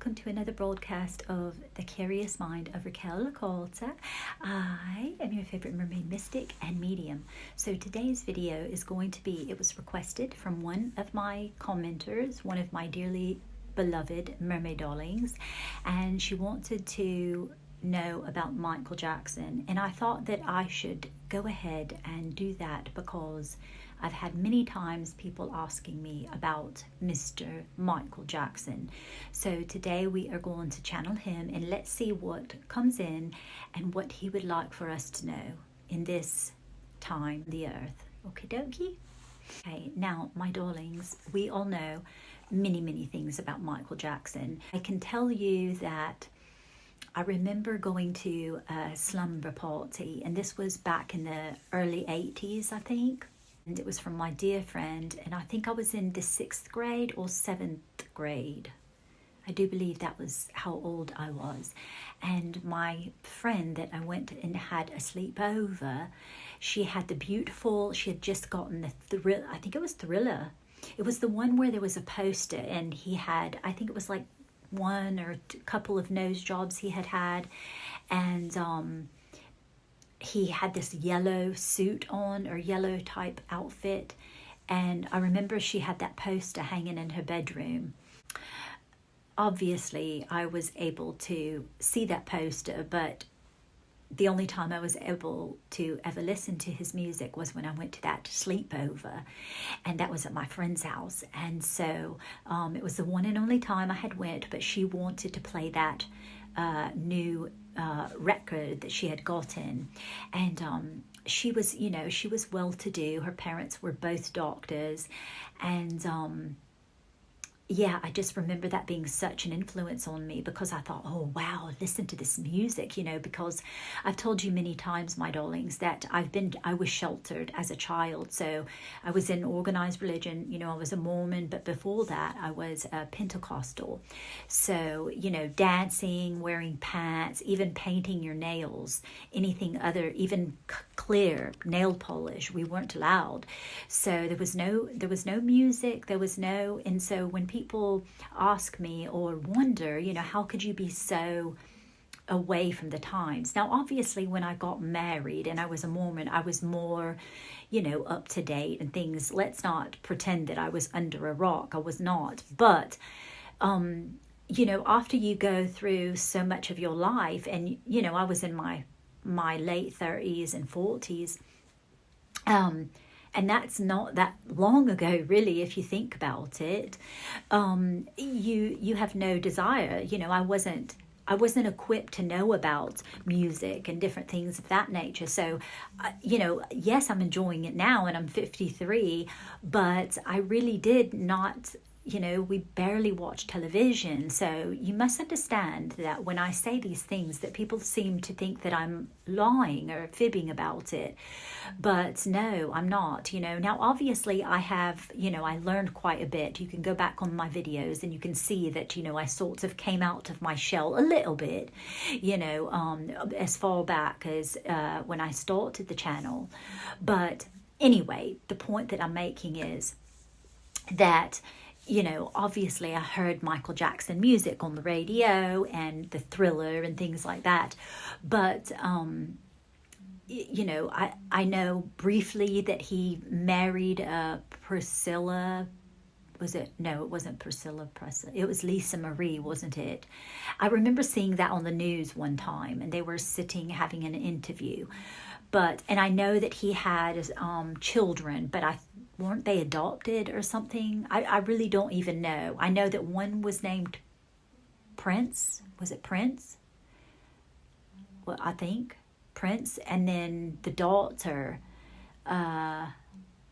welcome to another broadcast of The Curious Mind of Raquel. I am your favorite mermaid mystic and medium. So today's video is going to be, it was requested from one of my commenters, one of my dearly beloved mermaid darlings, and she wanted to know about Michael Jackson, and I thought that I should go ahead and do that because I've had many times people asking me about Mr. Michael Jackson. So today we are going to channel him and let's see what comes in and what he would like for us to know in this time on the earth. Okie dokie. Okay, now my darlings, we all know many things about Michael Jackson. I can tell you that I remember going to a slumber party, and this was back in the early 80s, I think. And it was from my dear friend, and I think I was in the 6th grade or 7th grade. I do believe that was how old I was. And my friend that I went and had a sleepover, she had just gotten the Thriller, I think it was Thriller. It was the one where there was a poster, and he had, I think it was like one or a couple of nose jobs he had, and he had this yellow suit on, or yellow type outfit, and I remember she had that poster hanging in her bedroom. Obviously I was able to see that poster, but the only time I was able to ever listen to his music was when I went to that sleepover, and that was at my friend's house. And so it was the one and only time I had went, but she wanted to play that new record that she had gotten, and she was well-to-do. Her parents were both doctors, and yeah, I just remember that being such an influence on me, because I thought, oh wow, listen to this music, because I've told you many times, my darlings, that I was sheltered as a child. So I was in organized religion, I was a Mormon, but before that I was a Pentecostal. So, dancing, wearing pants, even painting your nails, anything other, even clear nail polish, we weren't allowed. So there was no music, and so when people ask me or wonder, how could you be so away from the times? Now, obviously, when I got married and I was a Mormon, I was more, up to date and things. Let's not pretend that I was under a rock. I was not. But, after you go through so much of your life, and, I was in my late 30s and 40s, and that's not that long ago, really, if you think about it. You have no desire. I wasn't equipped to know about music and different things of that nature. So, yes, I'm enjoying it now, and I'm 53, but I really did not. We barely watch television. So you must understand that when I say these things, that people seem to think that I'm lying or fibbing about it. But no, I'm not. Now obviously I have, I learned quite a bit. You can go back on my videos and you can see that, I sort of came out of my shell a little bit, as far back as when I started the channel. But anyway, the point that I'm making is that obviously I heard Michael Jackson music on the radio and the Thriller and things like that. But, I know briefly that he married Priscilla. No, it wasn't Priscilla Presley. It was Lisa Marie, wasn't it? I remember seeing that on the news one time, and they were sitting having an interview. And I know that he had children, but weren't they adopted or something? I really don't even know. I know that one was named Prince. Was it Prince? Well, I think Prince. And then the daughter,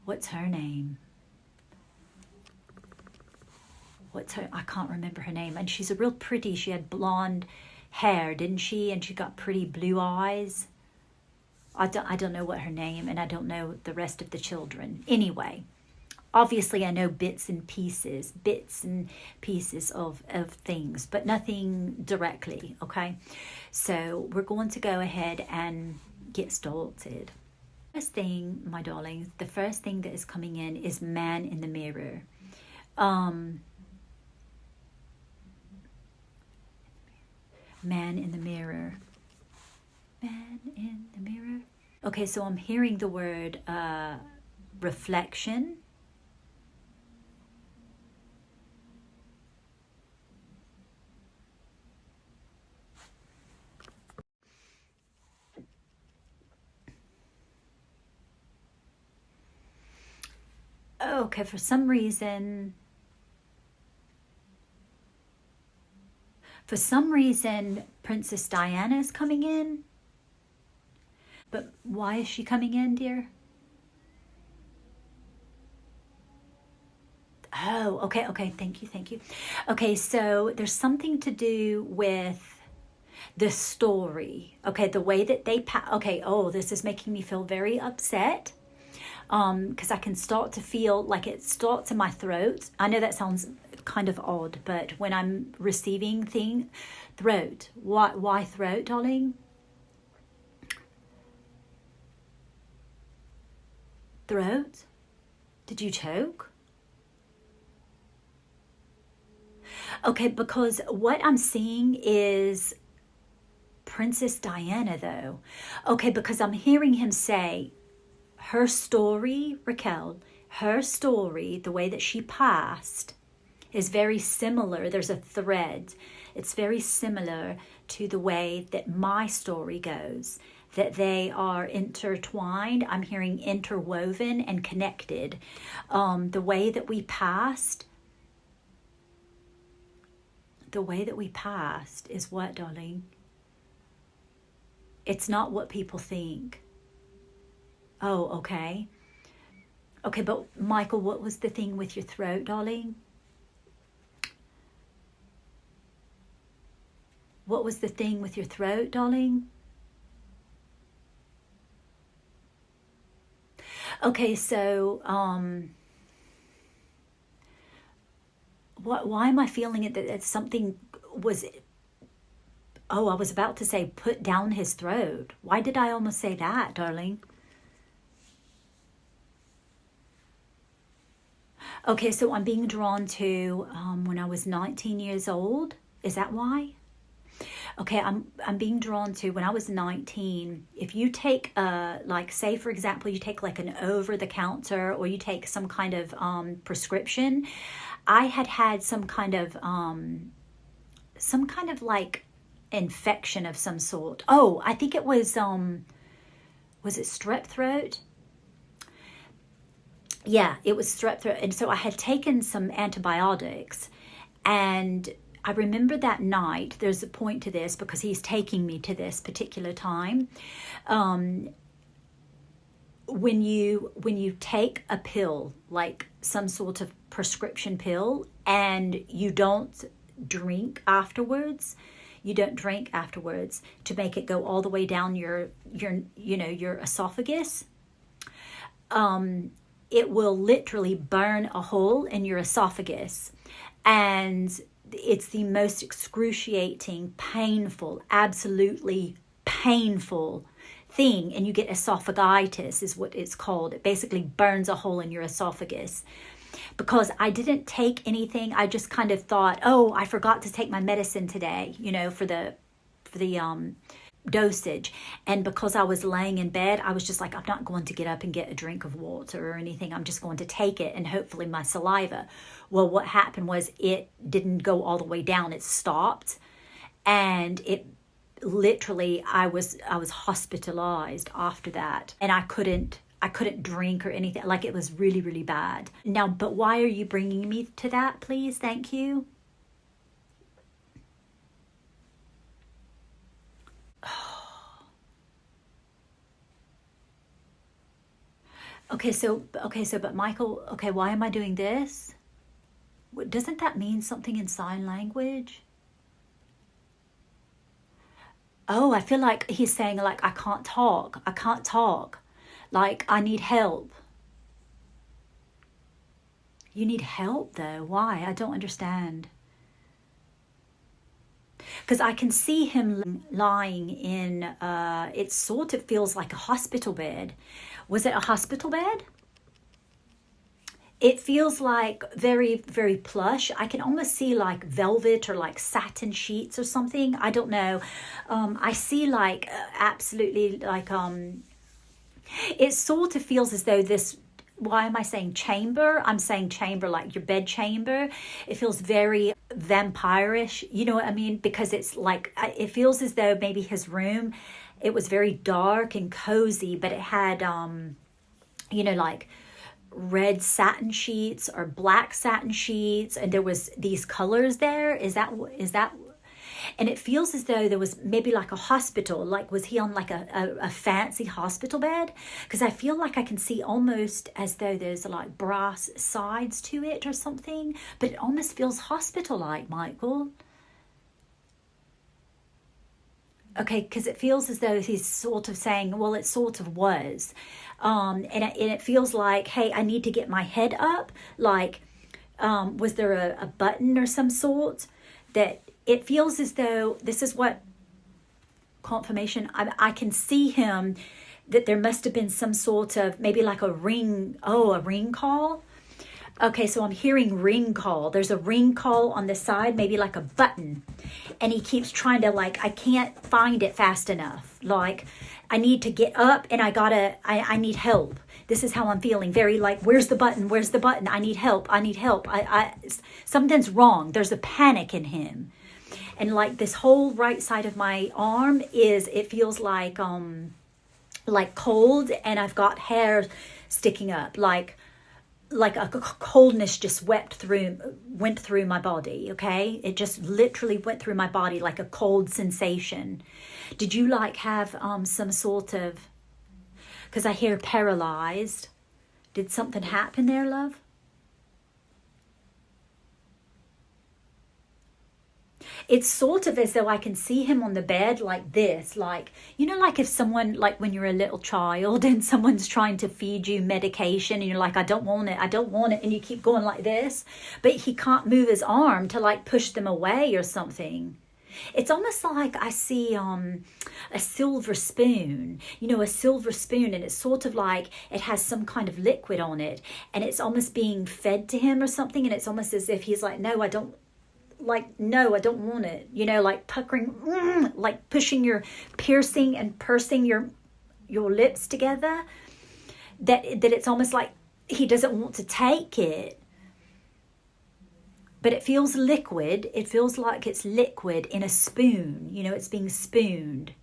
what's her name? I can't remember her name. And she's a real pretty, she had blonde hair, didn't she? And she got pretty blue eyes. I don't know what her name, and I don't know the rest of the children. Anyway, obviously I know bits and pieces of things, but nothing directly, okay? So we're going to go ahead and get started. First thing, my darlings, the first thing that is coming in is man in the mirror. Man in the mirror. Man in the mirror. Okay, so I'm hearing the word reflection. Okay, for some reason, Princess Diana is coming in. But why is she coming in, dear? Oh, okay, thank you. Okay, so there's something to do with the story. Okay, the way that they okay, oh, this is making me feel very upset. Because I can start to feel like it starts in my throat. I know that sounds kind of odd, but when I'm receiving throat. Why throat, darling? Throat? Did you choke? Okay, because what I'm seeing is Princess Diana, though. Okay, because I'm hearing him say, her story, Raquel, her story, the way that she passed, is very similar. There's a thread. It's very similar to the way that my story goes, that they are intertwined. I'm hearing interwoven and connected. The way that we passed is what, darling? It's not what people think. Oh, okay. Okay, but Michael, what was the thing with your throat, darling? What was the thing with your throat, darling? Okay, so, why am I feeling it that something was, oh, I was about to say put down his throat. Why did I almost say that, darling? Okay, so I'm being drawn to when I was 19 years old. Is that why? Okay, I'm being drawn to when I was 19. If you take like, say for example, you take like an over-the-counter, or you take some kind of prescription. I had some kind of like infection of some sort. Oh, I think it was it strep throat? Yeah, it was strep throat. And so I had taken some antibiotics, and I remember that night, there's a point to this because he's taking me to this particular time. When you take a pill, like some sort of prescription pill, and you don't drink afterwards, to make it go all the way down your esophagus, it will literally burn a hole in your esophagus. And it's the most excruciating, painful, absolutely painful thing. And you get esophagitis is what it's called. It basically burns a hole in your esophagus. Because I didn't take anything, I just kind of thought, oh, I forgot to take my medicine today, for the dosage. And because I was laying in bed, I was just like, I'm not going to get up and get a drink of water or anything. I'm just going to take it and hopefully my saliva. Well, what happened was it didn't go all the way down. It stopped, and it literally, I was hospitalized after that, and I couldn't drink or anything. Like, it was really, really bad. Now, but why are you bringing me to that, please? Thank you. Okay, but Michael, okay, why am I doing this? Doesn't that mean something in sign language? Oh, I feel like he's saying, like, I can't talk. Like, I need help. You need help, though. Why? I don't understand. Because I can see him lying in, it sort of feels like a hospital bed. Was it a hospital bed? It feels like very, very plush. I can almost see like velvet or like satin sheets or something. I don't know. I see like absolutely like it sort of feels as though this, why am I saying chamber? I'm saying chamber like your bed chamber. It feels very vampirish, you know what I mean? Because it's like, it feels as though maybe his room, it was very dark and cozy, but it had, like red satin sheets or black satin sheets, and there was these colors there. Is that and it feels as though there was maybe like a hospital, like was he on like a fancy hospital bed? Because I feel like I can see almost as though there's like brass sides to it or something, but it almost feels hospital-like, Michael. Okay, because it feels as though he's sort of saying, well, it sort of was. And it feels like, hey, I need to get my head up. Like, was there a button or some sort? That it feels as though this is what confirmation. I can see him, that there must have been some sort of, maybe like a ring call. Okay, so I'm hearing ring call. There's a ring call on the side, maybe like a button. And he keeps trying to, like, I can't find it fast enough. Like, I need to get up and I need help. This is how I'm feeling. Very like, where's the button? Where's the button? I need help. I need help. Something's wrong. There's a panic in him. And like this whole right side of my arm it feels like cold, and I've got hair sticking up, like a coldness just went through my body. Okay, it just literally went through my body like a cold sensation. Did you like have some sort of, because I hear paralyzed, did something happen there, love? It's sort of as though I can see him on the bed like this, like, like if someone, like when you're a little child and someone's trying to feed you medication and you're like, I don't want it, and you keep going like this, but he can't move his arm to like push them away or something. It's almost like I see a silver spoon, and it's sort of like it has some kind of liquid on it, and it's almost being fed to him or something, and it's almost as if he's like, no, I don't want it, like puckering, like piercing and pursing your lips together, that it's almost like he doesn't want to take it. But it feels liquid. It feels like it's liquid in a spoon. It's being spooned.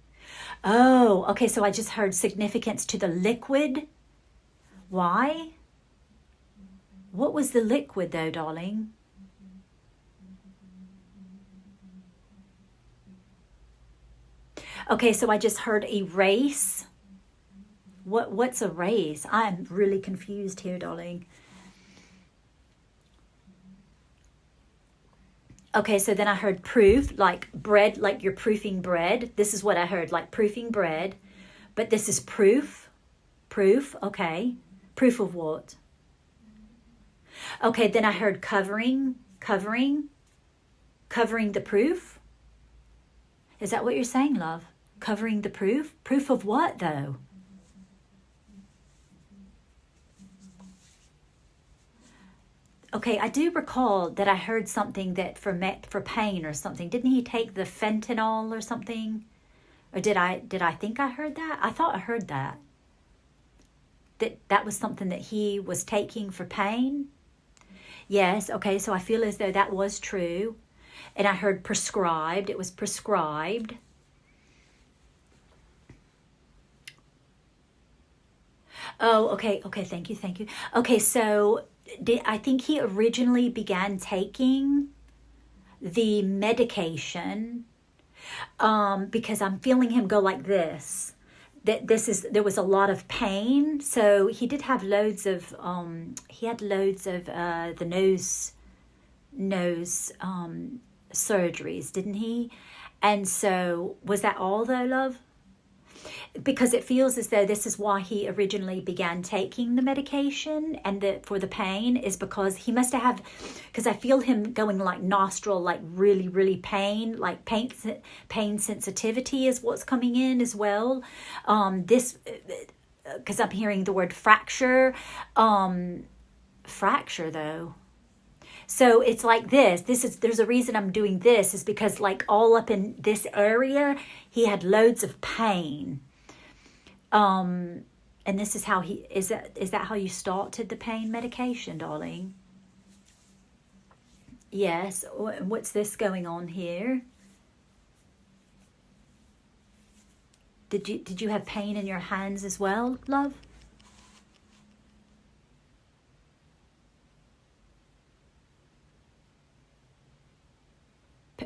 Oh, okay. So I just heard significance to the liquid. Why? What was the liquid though, darling? Okay, so I just heard erase. What's erase? I'm really confused here, darling. Okay, so then I heard proof, like bread, like you're proofing bread. This is what I heard, like proofing bread. But this is proof. Proof, okay. Proof of what? Okay, then I heard covering the proof. Is that what you're saying, love? Covering the proof? Proof of what, though? Okay, I do recall that I heard something that for pain or something. Didn't he take the fentanyl or something? Or did I think I heard that? I thought I heard that. That was something that he was taking for pain? Yes, okay, so I feel as though that was true. And I heard prescribed. It was prescribed. Oh, okay, thank you. Okay, so I think he originally began taking the medication because I'm feeling him go like this. There was a lot of pain, so he did have loads of the nose surgeries, didn't he? And so was that all though, love? Because it feels as though this is why he originally began taking the medication, and for the pain is because he must have, because I feel him going like nostril, like really, really pain, like pain sensitivity is what's coming in as well. Because I'm hearing the word fracture, fracture though. So it's like there's a reason I'm doing this, is because like all up in this area, he had loads of pain. And this is how is that how you started the pain medication, darling? Yes. What's this going on here? Did you have pain in your hands as well, love?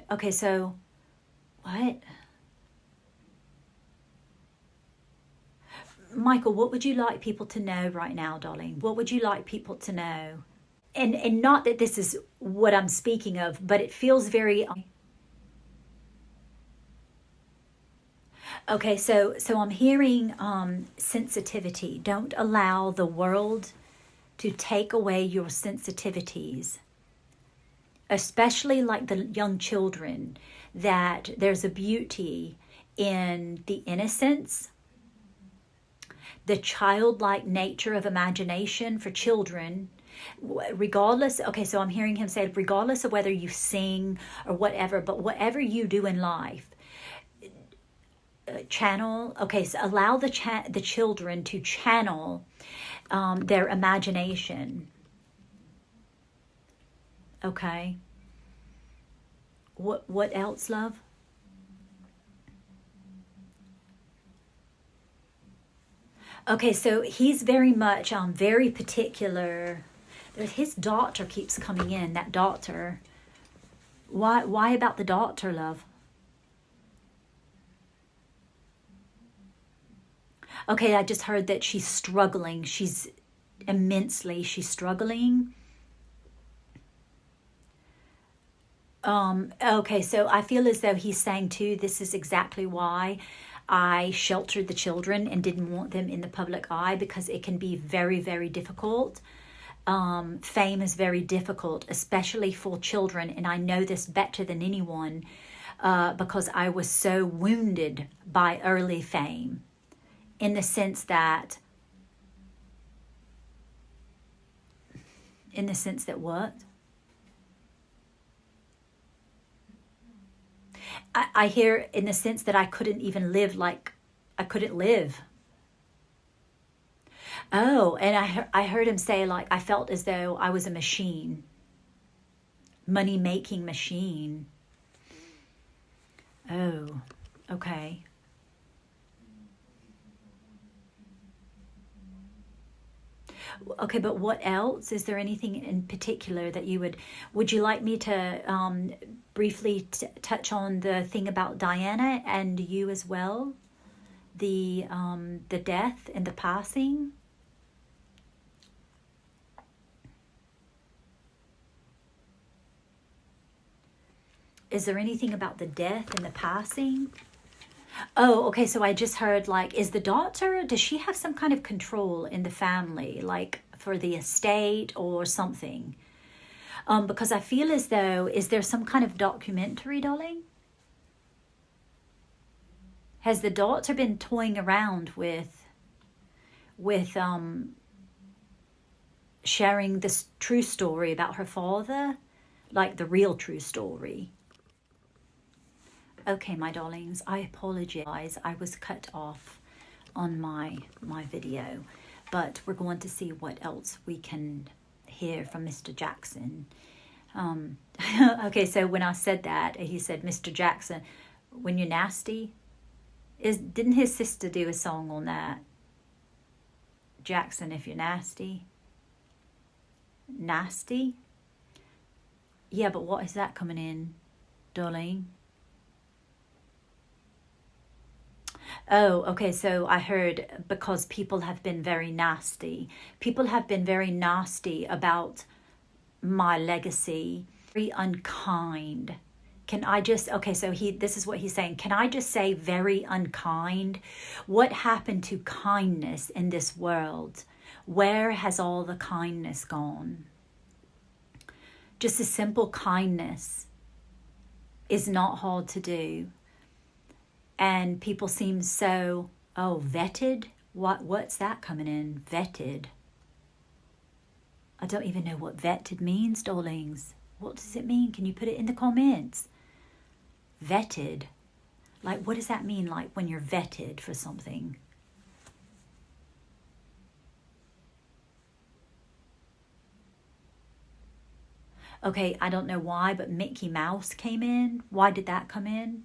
Okay, so what? Michael, what would you like people to know right now, darling? What would you like people to know? And not that this is what I'm speaking of, but it feels very... Okay, so I'm hearing sensitivity. Don't allow the world to take away your sensitivities, especially like the young children, that there's a beauty in the innocence, the childlike nature of imagination for children, regardless. Okay, so I'm hearing him say, regardless of whether you sing or whatever, but whatever you do in life, channel. Okay, so allow the children to channel their imagination. Okay. What else, love? Okay, so he's very much very particular. His doctor keeps coming in. That doctor. Why about the doctor, love? Okay, I just heard that she's struggling. She's struggling. Okay, so I feel as though he's saying too, this is exactly why I sheltered the children and didn't want them in the public eye, because it can be very, very difficult. Fame is very difficult, especially for children, and I know this better than anyone because I was so wounded by early fame, in the sense that what? I hear in the sense that I couldn't even live like I couldn't live. Oh, and I heard him say, like, I felt as though I was a machine, money-making machine. Oh, okay. Okay, but what else? Is there anything in particular that would you like me to briefly touch on the thing about Diana and you as well? The death and the passing? Is there anything about the death and the passing? Oh, okay, so I just heard, like, is the daughter, does she have some kind of control in the family, like for the estate or something? Because I feel as though, is there some kind of documentary, darling? Has the daughter been toying around with sharing this true story about her father, like the real true story? Okay, my darlings, I apologize. I was cut off on my video, but we're going to see what else we can hear from Mr. Jackson. Okay, so when I said that, he said, Mr. Jackson, when you're nasty, didn't his sister do a song on that? Jackson, if you're nasty. Nasty? Yeah, but what is that coming in, darling? Oh, okay, so I heard because people have been very nasty. People have been very nasty about my legacy, very unkind. Can I just, okay, so this is what he's saying. Can I just say very unkind? What happened to kindness in this world? Where has all the kindness gone? Just a simple kindness is not hard to do. And people seem so, vetted? What's that coming in? Vetted. I don't even know what vetted means, darlings. What does it mean? Can you put it in the comments? Vetted. Like, what does that mean, like, when you're vetted for something? Okay, I don't know why, but Mickey Mouse came in. Why did that come in?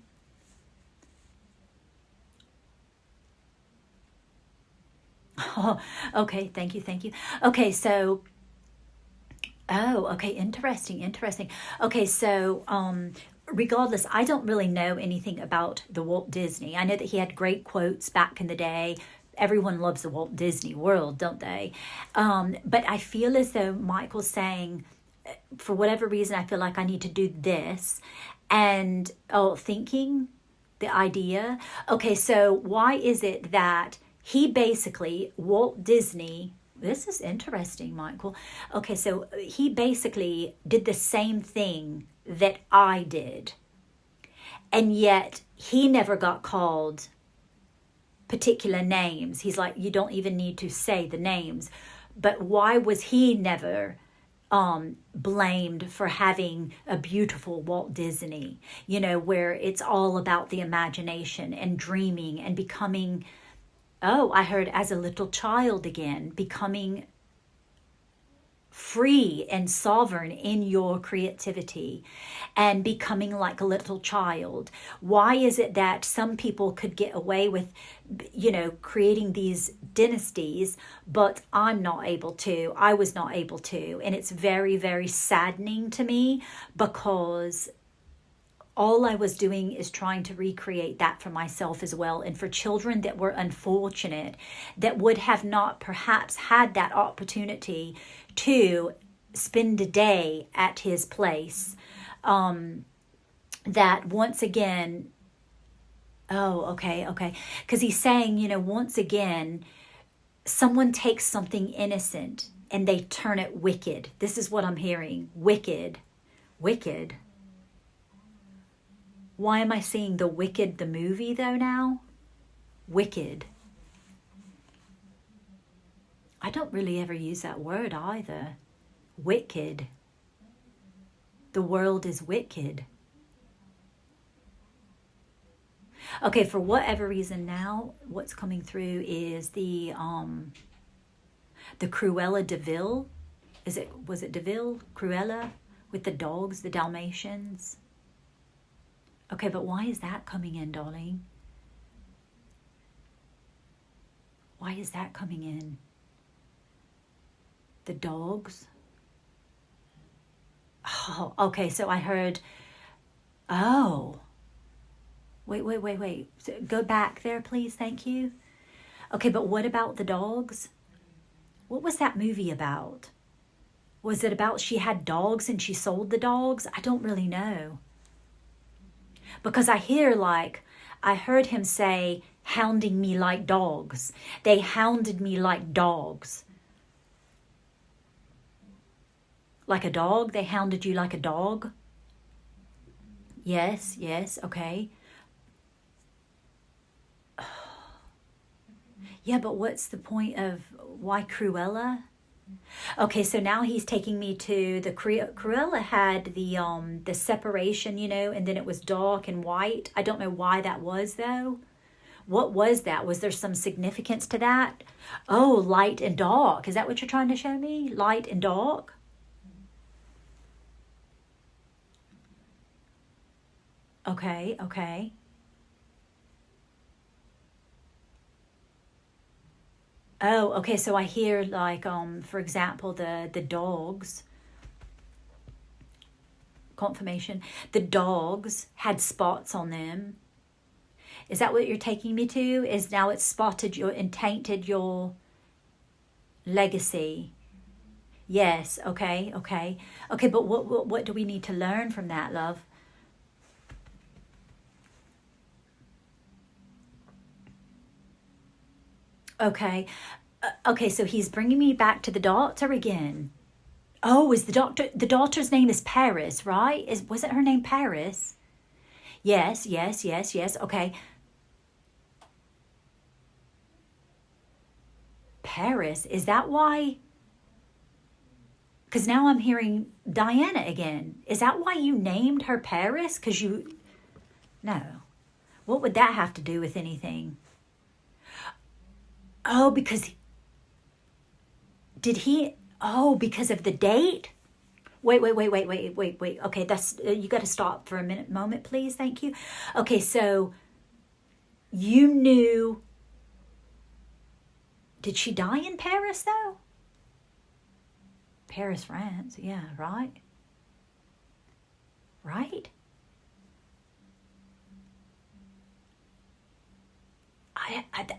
Oh, okay, thank you, thank you. Okay, so, oh, okay, interesting, interesting. Okay, so, regardless, I don't really know anything about the Walt Disney. I know that he had great quotes back in the day. Everyone loves the Walt Disney World, don't they? But I feel as though Michael's saying, for whatever reason, I feel like I need to do this. And thinking the idea. Okay, so why is it that he basically, Walt Disney, this is interesting, Michael. Okay, so he basically did the same thing that I did. And yet he never got called particular names. He's like, you don't even need to say the names. But why was he never blamed for having a beautiful Walt Disney, where it's all about the imagination and dreaming and becoming, I heard as a little child again, becoming free and sovereign in your creativity and becoming like a little child. Why is it that some people could get away with, creating these dynasties, but I'm not able to? I was not able to. And it's very, very saddening to me, because all I was doing is trying to recreate that for myself as well, and for children that were unfortunate, that would have not perhaps had that opportunity to spend a day at his place. That once again, okay. Because he's saying, once again, someone takes something innocent and they turn it wicked. This is what I'm hearing. Wicked. Why am I seeing the Wicked, the movie, though, now? Wicked. I don't really ever use that word either. Wicked. The world is wicked. Okay, for whatever reason now, what's coming through is the Cruella de Vil. Was it de Vil? Cruella? With the dogs, the Dalmatians? Okay, but why is that coming in, darling? Why is that coming in? The dogs? Oh, okay, so I heard, wait. So go back there, please, thank you. Okay, but what about the dogs? What was that movie about? Was it about she had dogs and she sold the dogs? I don't really know. Because I heard him say, hounding me like dogs. They hounded me like dogs. Like a dog? They hounded you like a dog? Yes, okay. Yeah, but what's the point of why Cruella? Okay, so now he's taking me to the Cruella had the separation, and then it was dark and white. I don't know why that was, though. What was that? Was there some significance to that? Oh, light and dark. Is that what you're trying to show me? Light and dark? Okay. Oh, okay, so I hear for example, the dogs, confirmation, the dogs had spots on them. Is that what you're taking me to? Is now it's spotted your and tainted your legacy? Yes, okay, but what do we need to learn from that, love? Okay. Okay, so he's bringing me back to the doctor again. Oh, is the daughter's name is Paris, right? Wasn't her name Paris? Yes. Okay. Paris, is that why? Because now I'm hearing Diana again. Is that why you named her Paris? Because you... No. What would that have to do with anything? Oh, because... Did he... Oh, because of the date? Wait. Okay, that's... you got to stop for a moment, please. Thank you. Okay, so... You knew... Did she die in Paris, though? Paris, France. Yeah, right? Right?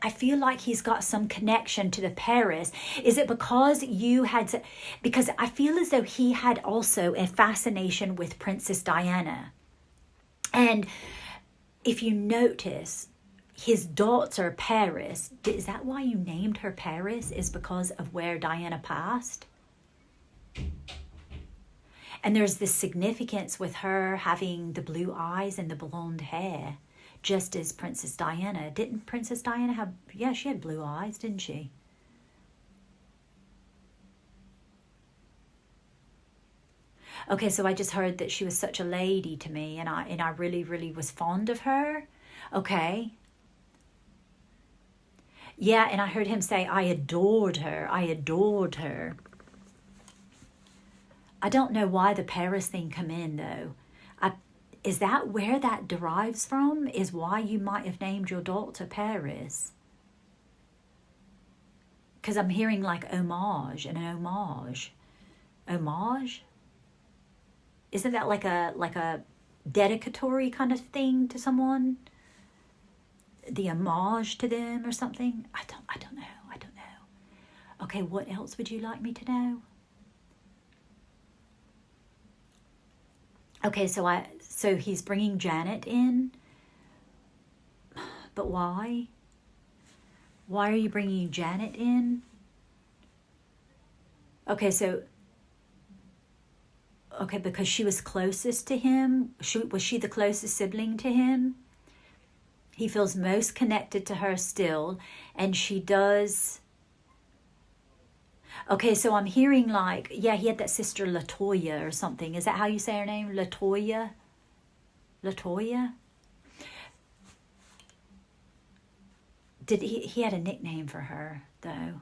I feel like he's got some connection to the Paris. Is it because you had... Because I feel as though he had also a fascination with Princess Diana. And if you notice... His daughter, Paris, is that why you named her Paris? Is because of where Diana passed? And there's this significance with her having the blue eyes and the blonde hair, just as Princess Diana. Didn't Princess Diana have... Yeah, she had blue eyes, didn't she? Okay, so I just heard that she was such a lady to me, and I really, really was fond of her. Okay. Yeah, and I heard him say, I adored her. I adored her. I don't know why the Paris thing come in, though. Is that where that derives from? Is why you might have named your daughter Paris? Because I'm hearing like homage and an homage. Homage? Isn't that like a dedicatory kind of thing to someone? The homage to them or something? I don't know. Okay, what else would you like me to know? Okay, so he's bringing Janet in. But why? Why are you bringing Janet in? Okay, because she was closest to him. Was she the closest sibling to him? He feels most connected to her still, and she does... Okay, so I'm hearing like, yeah, he had that sister Latoya or something. Is that how you say her name? Latoya? Latoya? He had a nickname for her, though.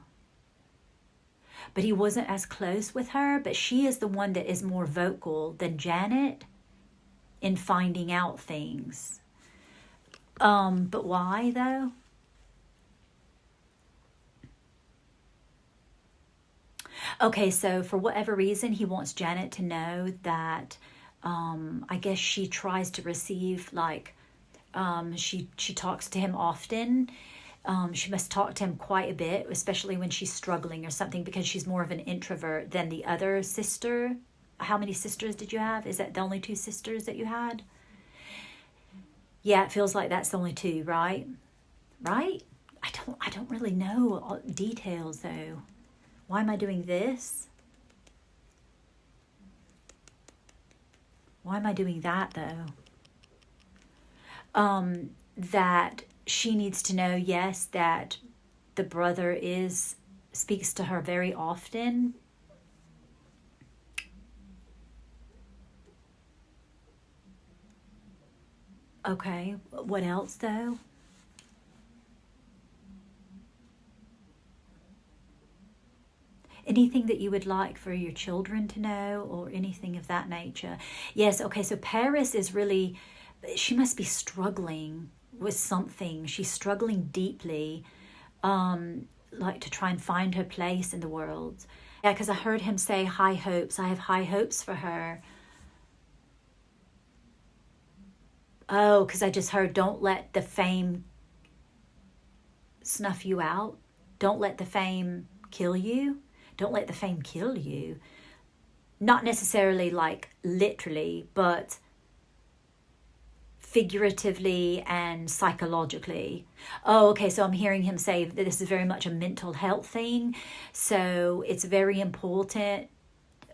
But he wasn't as close with her, but she is the one that is more vocal than Janet in finding out things. But why, though? Okay, so for whatever reason, he wants Janet to know that, I guess she tries to receive, like, she talks to him often. She must talk to him quite a bit, especially when she's struggling or something, because she's more of an introvert than the other sister. How many sisters did you have? Is that the only 2 sisters that you had? Yeah, it feels like that's the only 2, right? Right? I don't really know all details, though. Why am I doing this? Why am I doing that, though? That she needs to know, yes, that the brother speaks to her very often. Okay, what else, though? Anything that you would like for your children to know or anything of that nature? Yes, okay, so Paris is really, she must be struggling with something. She's struggling deeply, like to try and find her place in the world. Yeah, because I heard him say high hopes. I have high hopes for her. Oh, because I just heard, don't let the fame snuff you out. Don't let the fame kill you. Don't let the fame kill you. Not necessarily like literally, but figuratively and psychologically. Oh, okay, so I'm hearing him say that this is very much a mental health thing. So it's very important.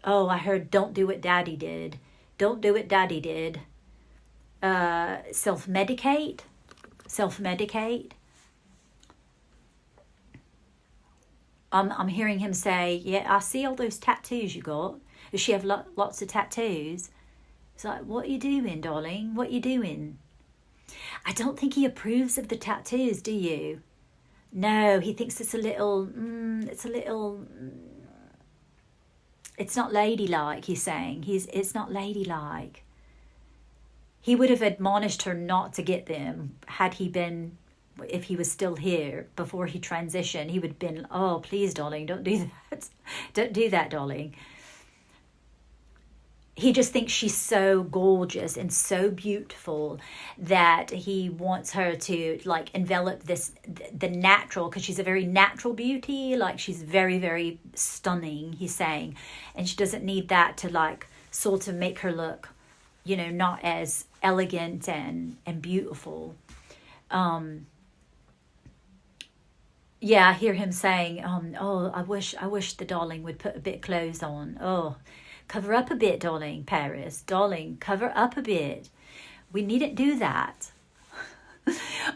Oh, I heard, don't do what daddy did. Don't do what daddy did. Self-medicate. Self-medicate. I'm hearing him say, yeah, I see all those tattoos you got. Does she have lots of tattoos? It's like, what are you doing, darling? What are you doing? I don't think he approves of the tattoos, do you? No, he thinks it's a little, it's not ladylike, he's saying. It's not ladylike. He would have admonished her not to get them had he been, if he was still here before he transitioned. He would have been, oh, please, darling, don't do that. Don't do that, darling. He just thinks she's so gorgeous and so beautiful that he wants her to like envelop the natural, because she's a very natural beauty. Like she's very, very stunning, he's saying. And she doesn't need that to like sort of make her look, not as elegant and beautiful. Yeah, I hear him saying, oh, I wish the darling would put a bit of clothes on. Oh, cover up a bit, darling, Paris. Darling, cover up a bit. We needn't do that.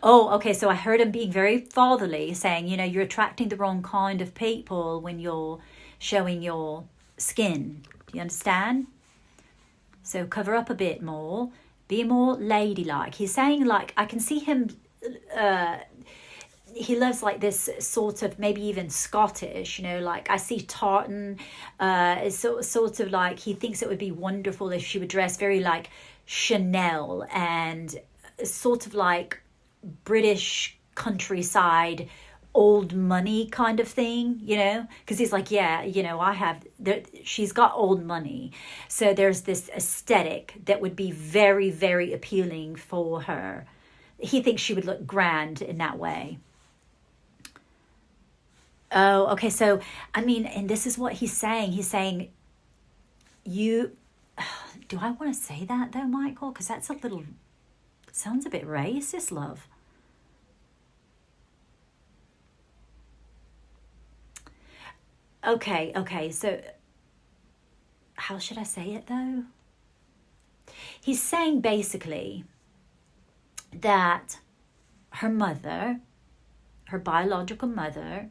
Oh, okay, so I heard him being very fatherly, saying, you're attracting the wrong kind of people when you're showing your skin. Do you understand? So cover up a bit more. Be more ladylike. He's saying, like, I can see him... he lives like this sort of maybe even Scottish, like I see tartan, sort of like he thinks it would be wonderful if she would dress very like Chanel and sort of like British countryside old money kind of thing, because he's like, yeah, I have, she's got old money. So there's this aesthetic that would be very, very appealing for her. He thinks she would look grand in that way. Oh, okay. So, I mean, and this is what he's saying. He's saying, do I want to say that though, Michael? Because that's sounds a bit racist, love. Okay. So, how should I say it though? He's saying basically that her mother, her biological mother,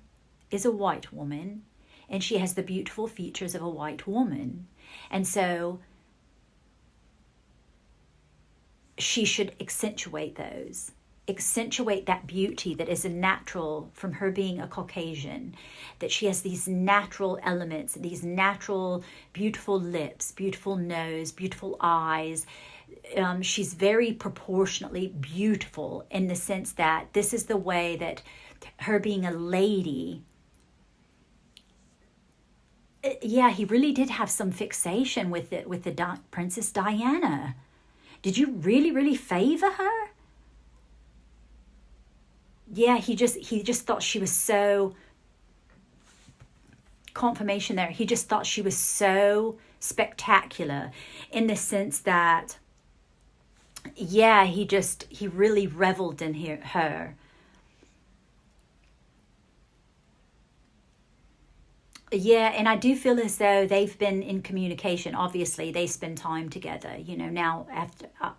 is a white woman, and she has the beautiful features of a white woman. And so she should accentuate that beauty that is a natural from her being a Caucasian, that she has these natural elements, these natural beautiful lips, beautiful nose, beautiful eyes. She's very proportionately beautiful in the sense that this is the way that her being a lady. Yeah, he really did have some fixation with the Princess Diana. Did you really, really favor her? Yeah, he just thought she was so, confirmation there. He just thought she was so spectacular in the sense that, yeah, he really reveled in her. Yeah, and I do feel as though they've been in communication. Obviously, they spend time together, now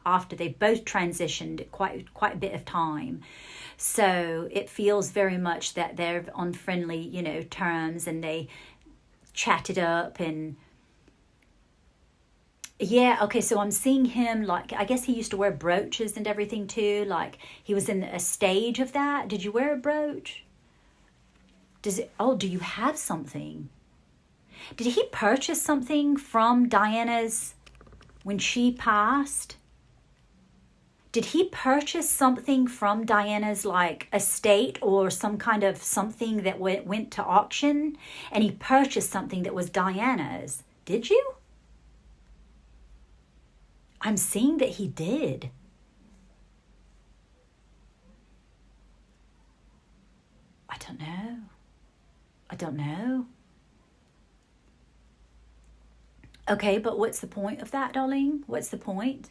after they've both transitioned quite a bit of time. So it feels very much that they're on friendly, terms, and they chatted up. And yeah, okay, so I'm seeing him, like, I guess he used to wear brooches and everything too. Like, he was in a stage of that. Did you wear a brooch? Do you have something? Did he purchase something from Diana's when she passed? Did he purchase something from Diana's like estate or some kind of something that went to auction, and he purchased something that was Diana's? Did you? I'm seeing that he did. I don't know. Okay, but what's the point of that, darling? What's the point?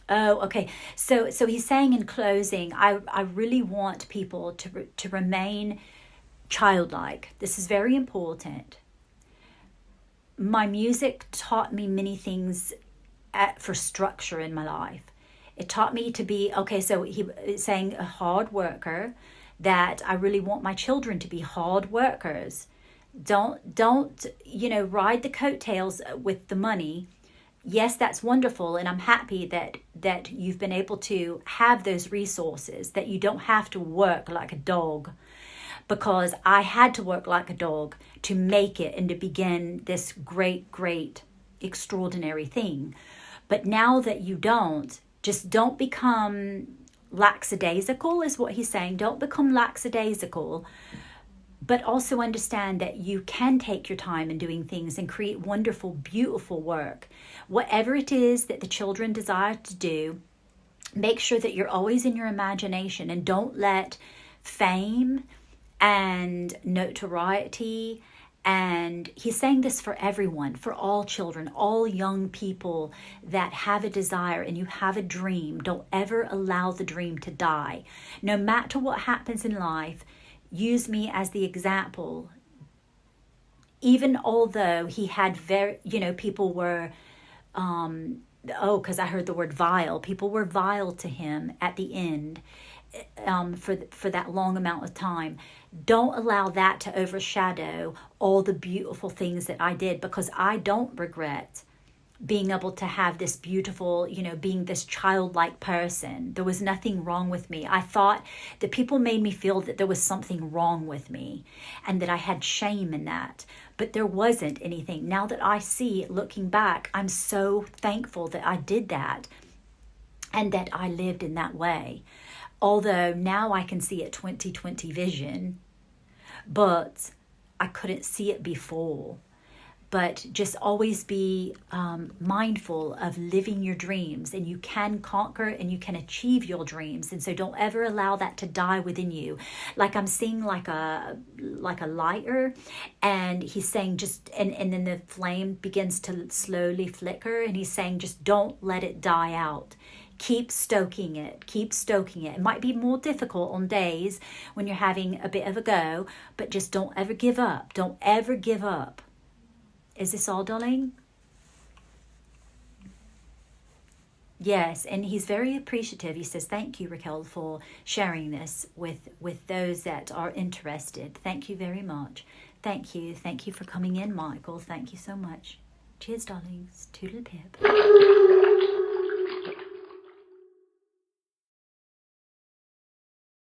Oh, okay. So he's saying in closing, I really want people to remain childlike. This is very important. My music taught me many things for structure in my life. It taught me to be, okay, so he is saying a hard worker, that I really want my children to be hard workers. Don't, you know, ride the coattails with the money. Yes, that's wonderful, and I'm happy that you've been able to have those resources, that you don't have to work like a dog, because I had to work like a dog to make it and to begin this great, extraordinary thing. But now that you don't, just don't become lackadaisical, is what he's saying. Don't become lackadaisical, but also understand that you can take your time in doing things and create wonderful, beautiful work. Whatever it is that the children desire to do, make sure that you're always in your imagination, and don't let fame and notoriety, and he's saying this for everyone, for all children, all young people that have a desire and you have a dream, don't ever allow the dream to die. No matter what happens in life, use me as the example. Even although he had very, you know, people were, because I heard the word vile. People were vile to him at the end, for that long amount of time. Don't allow that to overshadow all the beautiful things that I did, because I don't regret being able to have this beautiful, you know, being this childlike person. There was nothing wrong with me. I thought that people made me feel that there was something wrong with me and that I had shame in that. But there wasn't anything. Now that I see, looking back, I'm so thankful that I did that and that I lived in that way. Although now I can see it 20/20 vision, but I couldn't see it before. But just always be mindful of living your dreams, and you can conquer and you can achieve your dreams. And so don't ever allow that to die within you. Like I'm seeing like a lighter, and he's saying just, and then the flame begins to slowly flicker, and he's saying just don't let it die out. Keep stoking it. Keep stoking it. It might be more difficult on days when you're having a bit of a go, but just don't ever give up. Don't ever give up. Is this all, darling? Yes, and he's very appreciative. He says, thank you, Raquel, for sharing this with those that are interested. Thank you very much. Thank you. Thank you for coming in, Michael. Thank you so much. Cheers, darlings. Toodle pip.